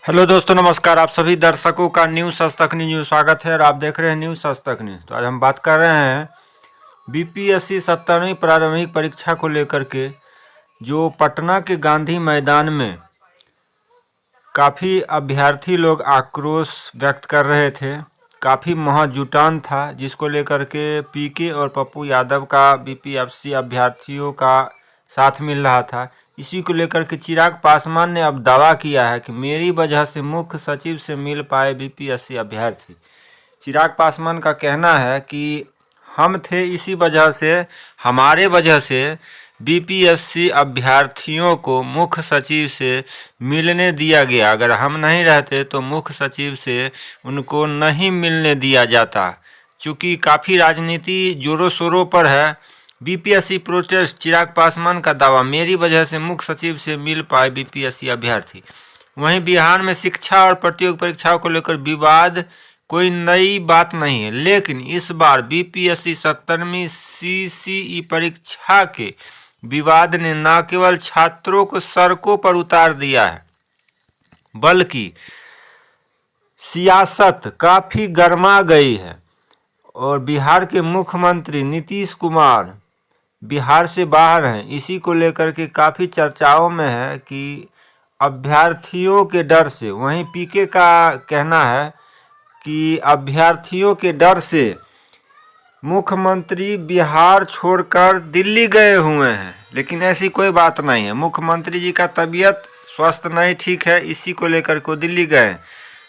Hello दोस्तों, नमस्कार। आप सभी दर्शकों का न्यूज़ आज तक न्यूज़ स्वागत है और आप देख रहे हैं न्यूज़ आज तक न्यूज़। तो आज हम बात कर रहे हैं बीपीएससी 17वीं प्रारंभिक परीक्षा को लेकर के, जो पटना के गांधी मैदान में काफ़ी अभ्यर्थी लोग आक्रोश व्यक्त कर रहे थे। काफ़ी महाजुटान था, जिसको लेकर के पीके और पप्पू यादव का बीपीएससी अभ्यर्थियों का साथ मिल रहा था। इसी को लेकर के चिराग पासवान ने अब दावा किया है कि मेरी वजह से मुख्य सचिव से मिल पाए बीपीएससी अभ्यर्थी। चिराग पासवान का कहना है कि हम थे, इसी वजह से, हमारे वजह से बीपीएससी अभ्यर्थियों को मुख्य सचिव से मिलने दिया गया। अगर हम नहीं रहते तो मुख्य सचिव से उनको नहीं मिलने दिया जाता। चूँकि काफ़ी राजनीति जोरों शोरों पर है। बीपीएससी प्रोटेस्ट, चिराग पासवान का दावा, मेरी वजह से मुख्य सचिव से मिल पाए बीपीएससी अभ्यर्थी। वहीं बिहार में शिक्षा और प्रतियोगी परीक्षाओं को लेकर विवाद कोई नई बात नहीं है, लेकिन इस बार बीपीएससी 17वीं सीसीई परीक्षा के विवाद ने न केवल छात्रों को सड़कों पर उतार दिया है, बल्कि सियासत काफ़ी गर्मा गई है। और बिहार के मुख्यमंत्री नीतीश कुमार बिहार से बाहर हैं। इसी को लेकर के काफ़ी चर्चाओं में है कि अभ्यर्थियों के डर से, वहीं पीके का कहना है कि अभ्यर्थियों के डर से मुख्यमंत्री बिहार छोड़कर दिल्ली गए हुए हैं। लेकिन ऐसी कोई बात नहीं है। मुख्यमंत्री जी का तबीयत स्वस्थ नहीं ठीक है, इसी को लेकर को दिल्ली गए।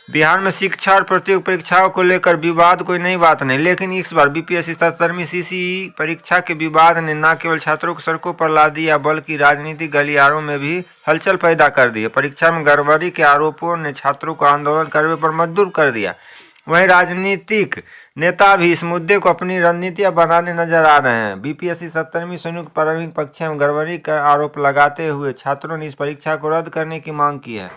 बिहार में शिक्षा और प्रतियोगी परीक्षाओं को लेकर विवाद कोई नई बात नहीं, लेकिन इस बार बीपीएससी 17वीं सीसीई परीक्षा के विवाद ने न केवल छात्रों को सड़कों पर ला दिया, बल्कि राजनीतिक गलियारों में भी हलचल पैदा कर दी है। परीक्षा में गड़बड़ी के आरोपों ने छात्रों को आंदोलन करने पर मजबूर कर दिया। वहीं राजनीतिक नेता भी इस मुद्दे को अपनी रणनीतियां बनाने नजर आ रहे हैं। बीपीएससी 17वीं संयुक्त प्रारंभिक परीक्षा में गड़बड़ी का आरोप लगाते हुए छात्रों ने इस परीक्षा को रद्द करने की मांग की है।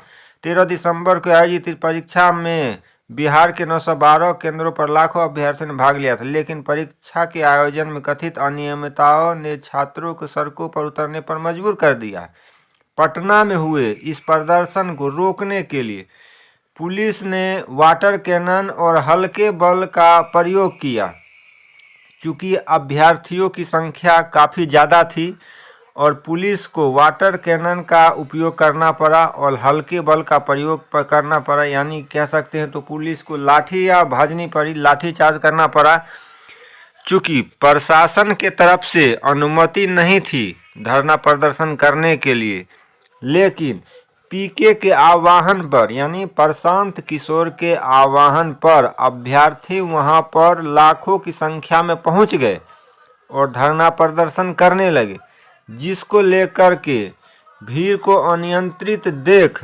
13 दिसंबर को आयोजित परीक्षा में बिहार के 912 केंद्रों पर लाखों अभ्यर्थियों ने भाग लिया था, लेकिन परीक्षा के आयोजन में कथित अनियमितताओं ने छात्रों को सड़कों पर उतरने पर मजबूर कर दिया। पटना में हुए इस प्रदर्शन को रोकने के लिए पुलिस ने वाटर कैनन और हल्के बल का प्रयोग किया। चूँकि अभ्यर्थियों की संख्या काफ़ी ज़्यादा थी और पुलिस को वाटर कैनन का उपयोग करना पड़ा और हल्के बल का प्रयोग करना पड़ा, यानी कह सकते हैं तो पुलिस को लाठी या भाजनी पड़ी, लाठी चार्ज करना पड़ा। चूँकि प्रशासन के तरफ से अनुमति नहीं थी धरना प्रदर्शन करने के लिए, लेकिन पीके के आह्वान पर, यानी प्रशांत किशोर के आह्वान पर अभ्यर्थी वहां पर लाखों की संख्या में पहुंच गए और धरना प्रदर्शन करने लगे, जिसको लेकर के भीड़ को अनियंत्रित देख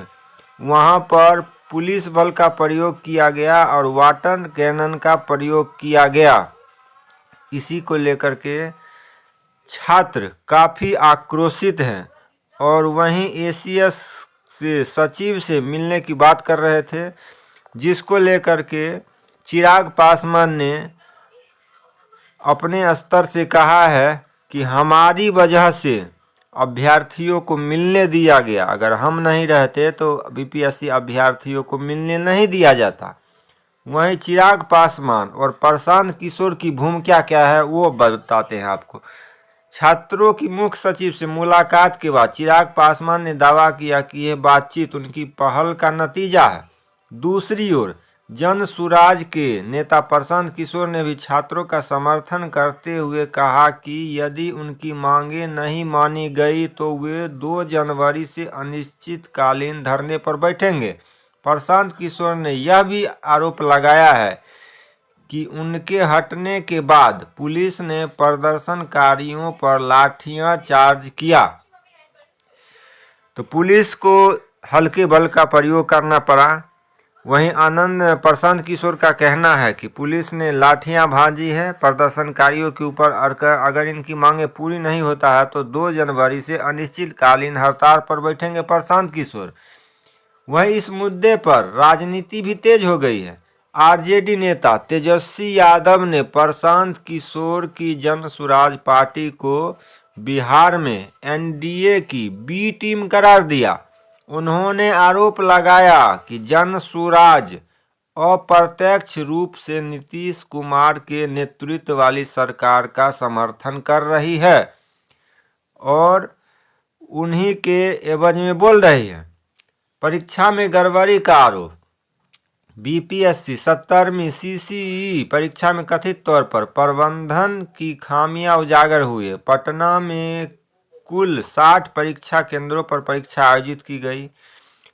वहां पर पुलिस बल का प्रयोग किया गया और वाटर कैनन का प्रयोग किया गया। इसी को लेकर के छात्र काफ़ी आक्रोशित हैं और वहीं एसीएस से सचिव से मिलने की बात कर रहे थे, जिसको लेकर के चिराग पासवान ने अपने स्तर से कहा है कि हमारी वजह से अभ्यर्थियों को मिलने दिया गया। अगर हम नहीं रहते तो बीपीएससी अभ्यर्थियों को मिलने नहीं दिया जाता। वहीं चिराग पासवान और प्रशांत किशोर की भूमिका क्या है वो बताते हैं आपको। छात्रों की मुख्य सचिव से मुलाकात के बाद चिराग पासवान ने दावा किया कि यह बातचीत उनकी पहल का नतीजा है। दूसरी ओर जन सुराज के नेता प्रशांत किशोर ने भी छात्रों का समर्थन करते हुए कहा कि यदि उनकी मांगें नहीं मानी गई तो वे 2 जनवरी से अनिश्चितकालीन धरने पर बैठेंगे। प्रशांत किशोर ने यह भी आरोप लगाया है कि उनके हटने के बाद पुलिस ने प्रदर्शनकारियों पर लाठियां चार्ज किया, तो पुलिस को हल्के बल का प्रयोग करना पड़ा। वहीं प्रशांत किशोर का कहना है कि पुलिस ने लाठियां भाजी है प्रदर्शनकारियों के ऊपर। अगर इनकी मांगें पूरी नहीं होता है तो 2 जनवरी से अनिश्चितकालीन हड़ताल पर बैठेंगे प्रशांत किशोर। वहीं इस मुद्दे पर राजनीति भी तेज हो गई है। आरजेडी नेता तेजस्वी यादव ने प्रशांत किशोर की जन सुराज पार्टी को बिहार में एनडीए की बी टीम करार दिया उन्होंने आरोप लगाया कि जन सुराज अप्रत्यक्ष रूप से नीतीश कुमार के नेतृत्व वाली सरकार का समर्थन कर रही है और उन्हीं के एवज में बोल रही है। परीक्षा में गड़बड़ी का आरोप। बीपीएससी 70वीं सीसीई परीक्षा में कथित तौर पर प्रबंधन की खामियां उजागर हुई। पटना में कुल 60 परीक्षा केंद्रों पर परीक्षा आयोजित की गई,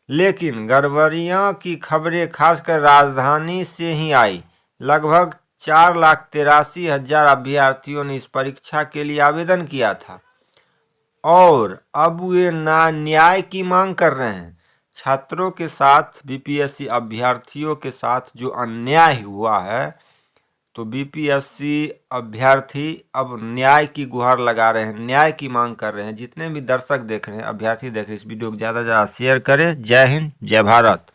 लेकिन गड़बड़ियों की खबरें खासकर राजधानी से ही आई। लगभग 4,83,000 अभ्यर्थियों ने इस परीक्षा के लिए आवेदन किया था और अब वे न्याय की मांग कर रहे हैं। छात्रों के साथ, बीपीएससी अभ्यर्थियों के साथ जो अन्याय हुआ है, तो बीपीएससी अभ्यर्थी अब न्याय की गुहार लगा रहे हैं, न्याय की मांग कर रहे हैं। जितने भी दर्शक देख रहे हैं, अभ्यर्थी देख रहे हैं, इस वीडियो को ज़्यादा से ज़्यादा शेयर करें। जय हिंद, जय भारत।